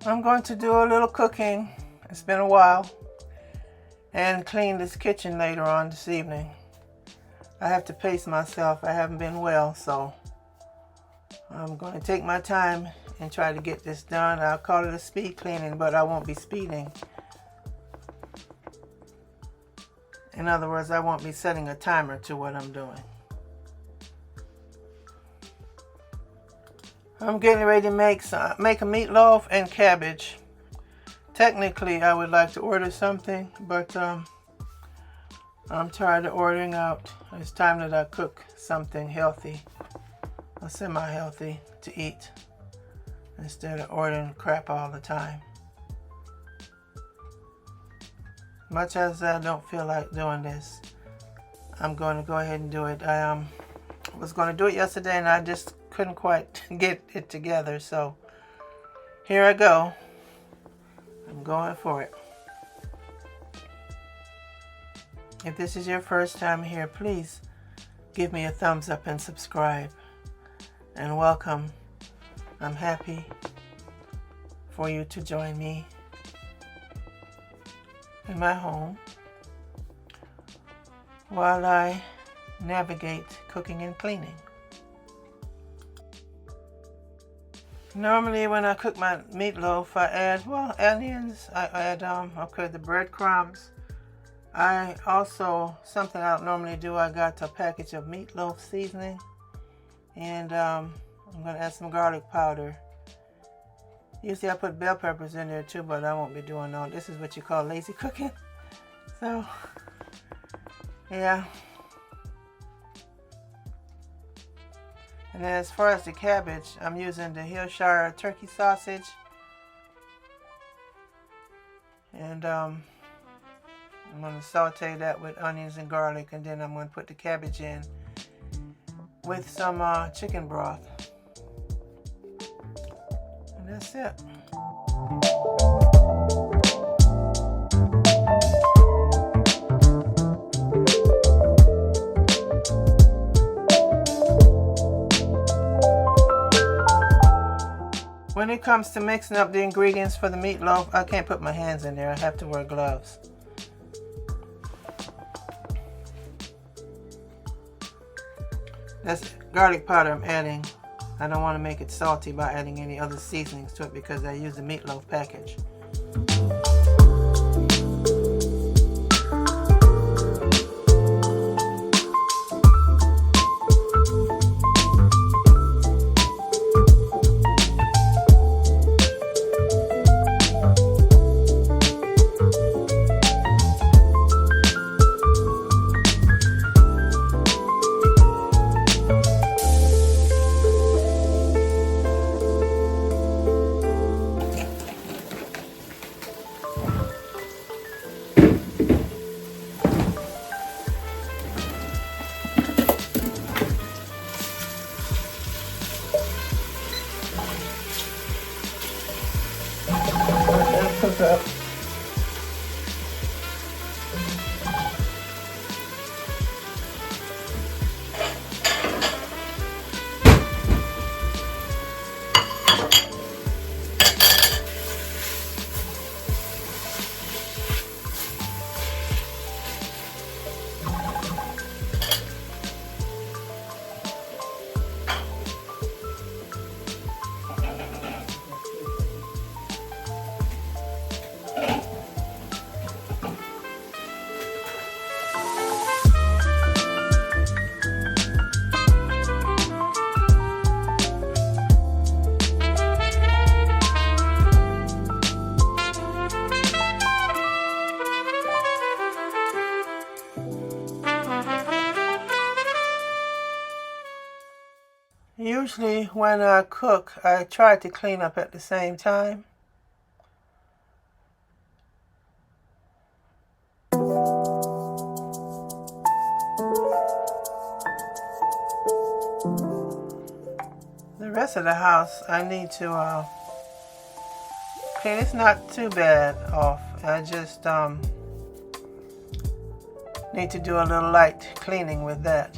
I'm going to do a little cooking. It's been a while. And clean this kitchen later on this evening. I have to pace myself. I haven't been well, so I'm going to take my time and try to get this done. I'll call it a speed cleaning, but I won't be speeding. In other words, I won't be setting a timer to what I'm doing. I'm getting ready to make a meatloaf and cabbage. Technically, I would like to order something, but I'm tired of ordering out. It's time that I cook something healthy, or semi-healthy, to eat, instead of ordering crap all the time. Much as I don't feel like doing this, I'm going to go ahead and do it. I was going to do it yesterday, and I just couldn't quite get it together, so here I go. I'm going for it. If this is your first time here, please give me a thumbs up and subscribe. And welcome. I'm happy for you to join me in my home while I navigate cooking and cleaning. Normally when I cook my meatloaf, I add, onions, I add, the breadcrumbs. I also, something I don't normally do, I got a package of meatloaf seasoning. And I'm going to add some garlic powder. Usually I put bell peppers in there too, but I won't be doing all. This is what you call lazy cooking. So, yeah. And then as far as the cabbage, I'm using the Hillshire turkey sausage. And I'm going to saute that with onions and garlic, and then I'm going to put the cabbage in with some chicken broth. And that's it. When it comes to mixing up the ingredients for the meatloaf, I can't put my hands in there. I have to wear gloves. That's garlic powder I'm adding. I don't want to make it salty by adding any other seasonings to it because I use the meatloaf package. Cook up. Usually when I cook, I try to clean up at the same time. The rest of the house I need to clean. It's not too bad off. I just need to do a little light cleaning with that.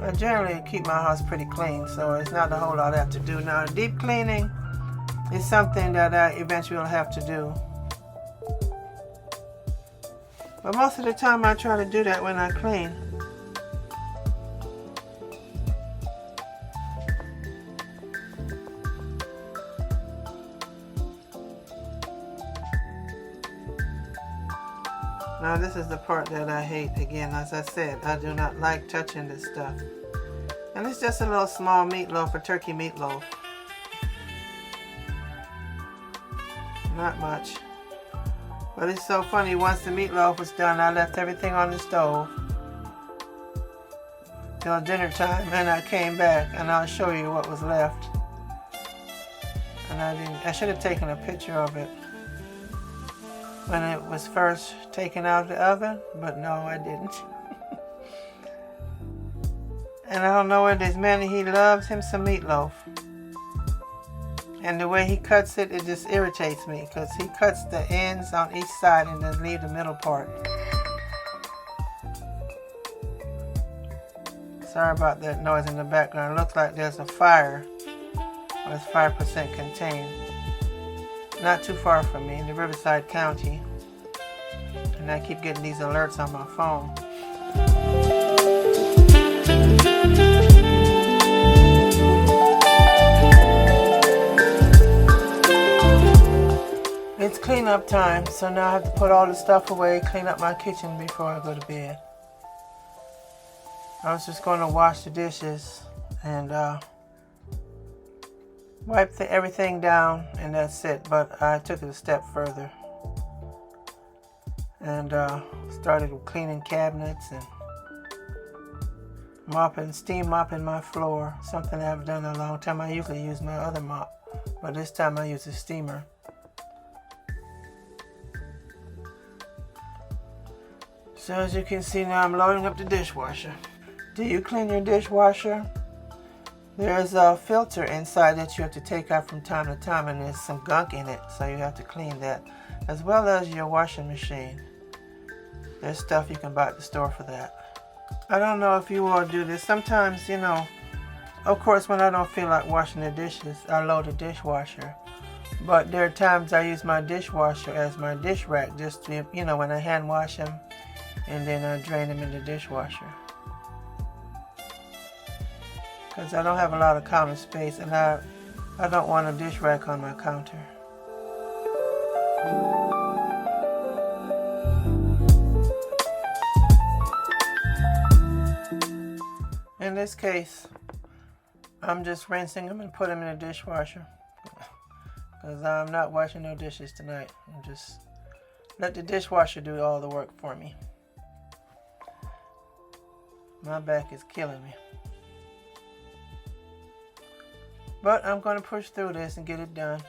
I generally keep my house pretty clean, so it's not a whole lot I have to do. Now, deep cleaning is something that I eventually will have to do. But most of the time I try to do that when I clean. Now this is the part that I hate. Again, as I said, I do not like touching this stuff. And it's just a little small meatloaf, a turkey meatloaf. Not much. But it's so funny, once the meatloaf was done, I left everything on the stove till dinner time, and I came back and I'll show you what was left. And I should have taken a picture of it when it was first taken out of the oven, but no, I didn't. And I don't know what this man, he loves him some meatloaf. And the way he cuts it, it just irritates me, because he cuts the ends on each side and then leave the middle part. Sorry about that noise in the background. It looks like there's a fire, or it's 5% contained. Not too far from me, in the Riverside County. And I keep getting these alerts on my phone. It's cleanup time, so now I have to put all the stuff away, clean up my kitchen before I go to bed. I was just going to wash the dishes and wipe everything down, and that's it. But I took it a step further and started cleaning cabinets and steam mopping my floor. Something I haven't done in a long time. I usually use my other mop, but this time I use a steamer. So as you can see now, I'm loading up the dishwasher. Do you clean your dishwasher? There's a filter inside that you have to take out from time to time, and there's some gunk in it, so you have to clean that, as well as your washing machine. There's stuff you can buy at the store for that. I don't know if you all do this. Sometimes, you know, of course when I don't feel like washing the dishes, I load the dishwasher. But there are times I use my dishwasher as my dish rack, just to, you know, when I hand wash them, and then I drain them in the dishwasher. Because I don't have a lot of counter space, and I don't want a dish rack on my counter. In this case, I'm just rinsing them and put them in the dishwasher. Because I'm not washing no dishes tonight. I'm just let the dishwasher do all the work for me. My back is killing me. But I'm going to push through this and get it done.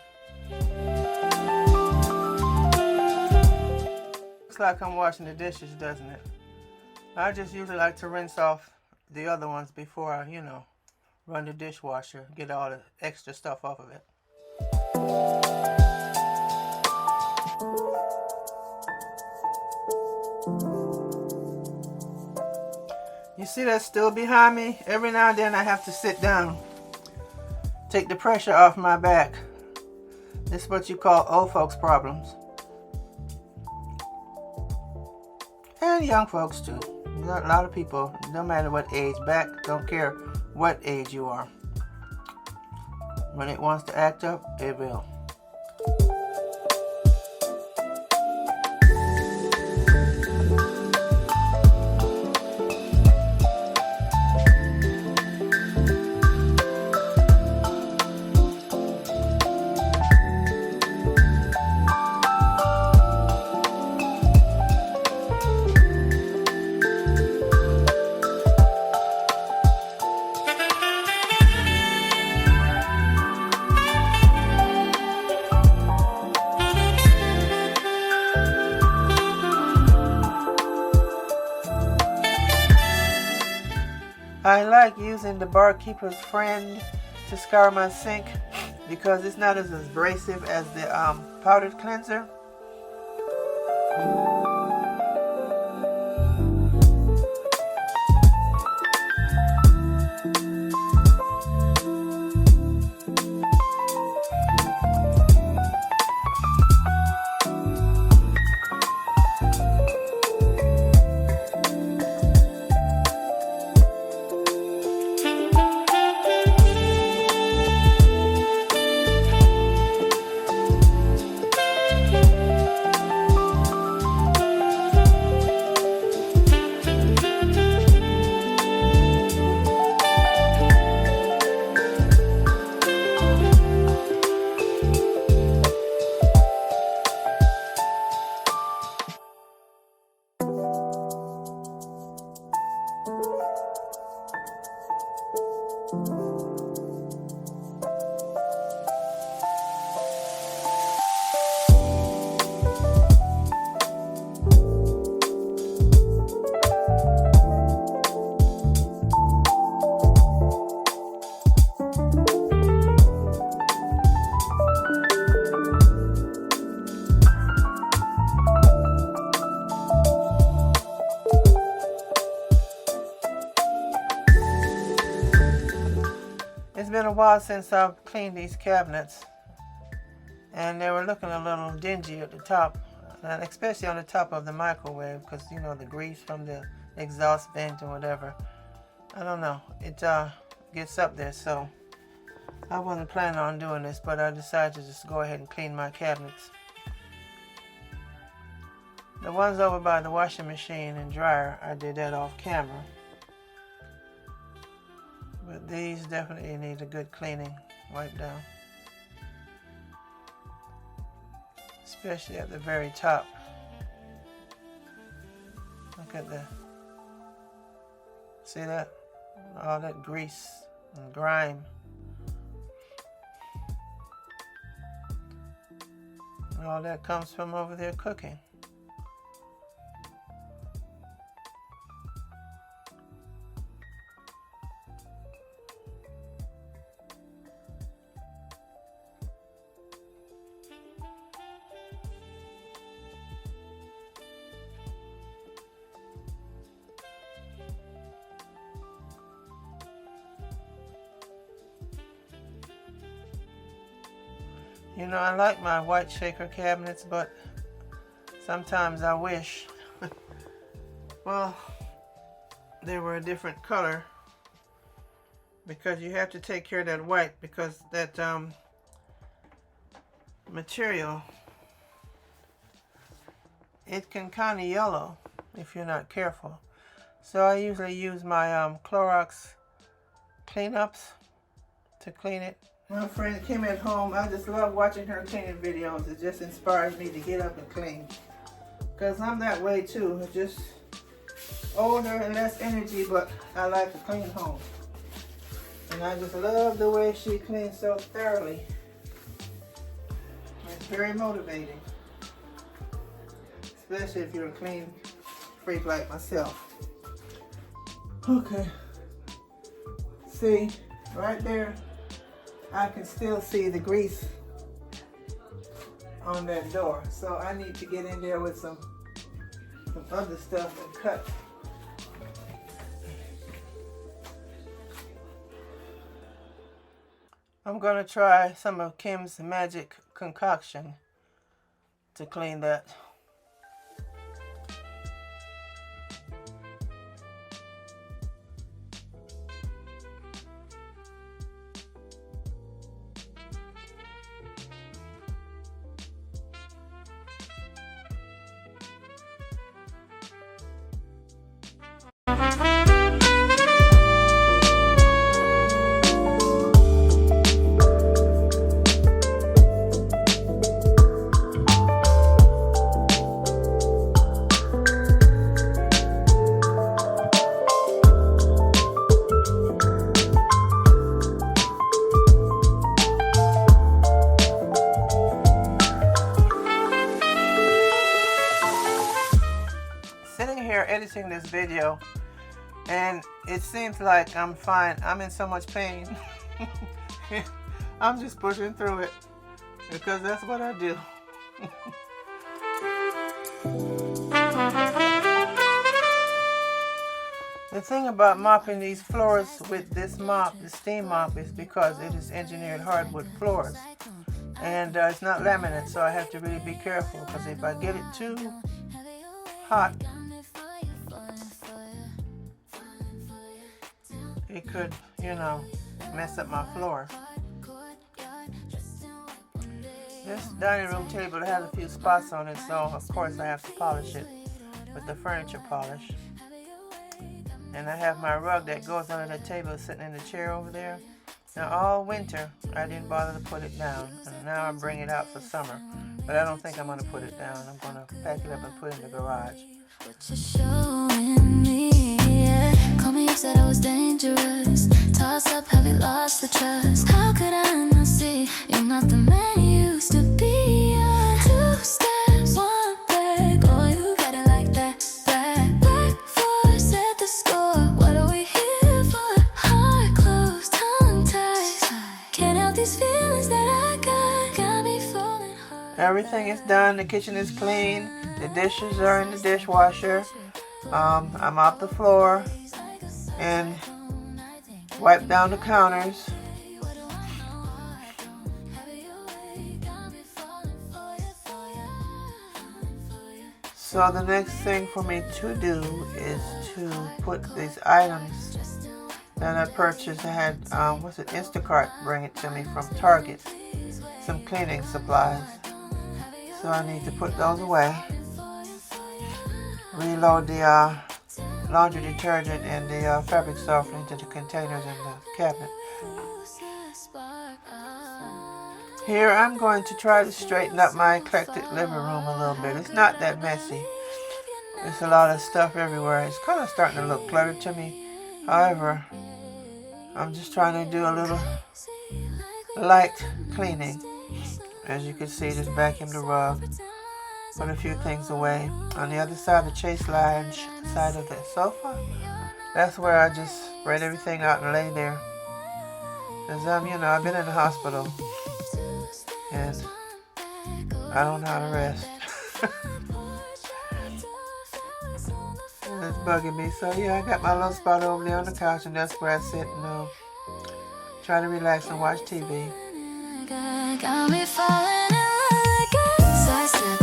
Looks like I'm washing the dishes, doesn't it? I just usually like to rinse off the other ones before I, you know, run the dishwasher, get all the extra stuff off of it. You see that still behind me? Every now and then I have to sit down, take the pressure off my back. This is what you call old folks problems. And young folks too. A lot of people, no matter what age, back don't care what age you are. When it wants to act up, it will. I like using the barkeeper's friend to scour my sink because it's not as abrasive as the powdered cleanser. a while since I've cleaned these cabinets, and they were looking a little dingy at the top, and especially on the top of the microwave, because you know the grease from the exhaust vent or whatever. I don't know, it gets up there, so I wasn't planning on doing this, but I decided to just go ahead and clean my cabinets. The ones over by the washing machine and dryer, I did that off camera. But these definitely need a good cleaning, wipe down. Especially at the very top. Look at that. See that? All that grease and grime. And all that comes from over there cooking. You know, I like my white shaker cabinets, but sometimes I wish, well, they were a different color, because you have to take care of that white, because that material, it can kind of yellow if you're not careful. So I usually use my Clorox cleanups to clean it. My friend came at home. I just love watching her cleaning videos. It just inspires me to get up and clean. Because I'm that way too. Just older and less energy, but I like to clean home. And I just love the way she cleans so thoroughly. It's very motivating. Especially if you're a clean freak like myself. Okay. See, right there. I can still see the grease on that door. So I need to get in there with some other stuff and cut. I'm going to try some of Kim's magic concoction to clean that. Editing this video, and it seems like I'm fine. I'm in so much pain. I'm just pushing through it because that's what I do. The thing about mopping these floors with this mop, the steam mop, is because it is engineered hardwood floors, and it's not laminate, so I have to really be careful, because if I get it too hot, it could, you know, mess up my floor. This dining room table has a few spots on it, so of course I have to polish it with the furniture polish. And I have my rug that goes under the table sitting in the chair over there. Now all winter I didn't bother to put it down, and now I bring it out for summer. But I don't think I'm going to put it down. I'm going to pack it up and put it in the garage. What you're showing me, yeah. Call me up, said I was dangerous. Toss up, have you lost the trust? How could I not see you're not the man you used to be? Two steps, one break. Oh, you got it like that. Black four, set the score. What are we here for? Heart closed, tongue tied. Can't help these feelings that I got me falling hard. Everything is done. The kitchen is clean. The dishes are in the dishwasher. I mopped the floor and wiped down the counters. So the next thing for me to do is to put these items that I purchased. I had, Instacart bring it to me from Target. Some cleaning supplies. So I need to put those away. Reload the laundry detergent and the fabric softener into the containers in the cabinet. Here I'm going to try to straighten up my eclectic living room a little bit. It's not that messy. There's a lot of stuff everywhere. It's kind of starting to look cluttered to me. However, I'm just trying to do a little light cleaning. As you can see, just vacuum the rug. Put a few things away. On the other side, the chase lounge side of the sofa, that's where I just spread everything out and lay there. Because I've been in the hospital and I don't know how to rest. And it's bugging me. So yeah, I got my little spot over there on the couch, and that's where I sit and try to relax and watch TV. Got me falling in love again.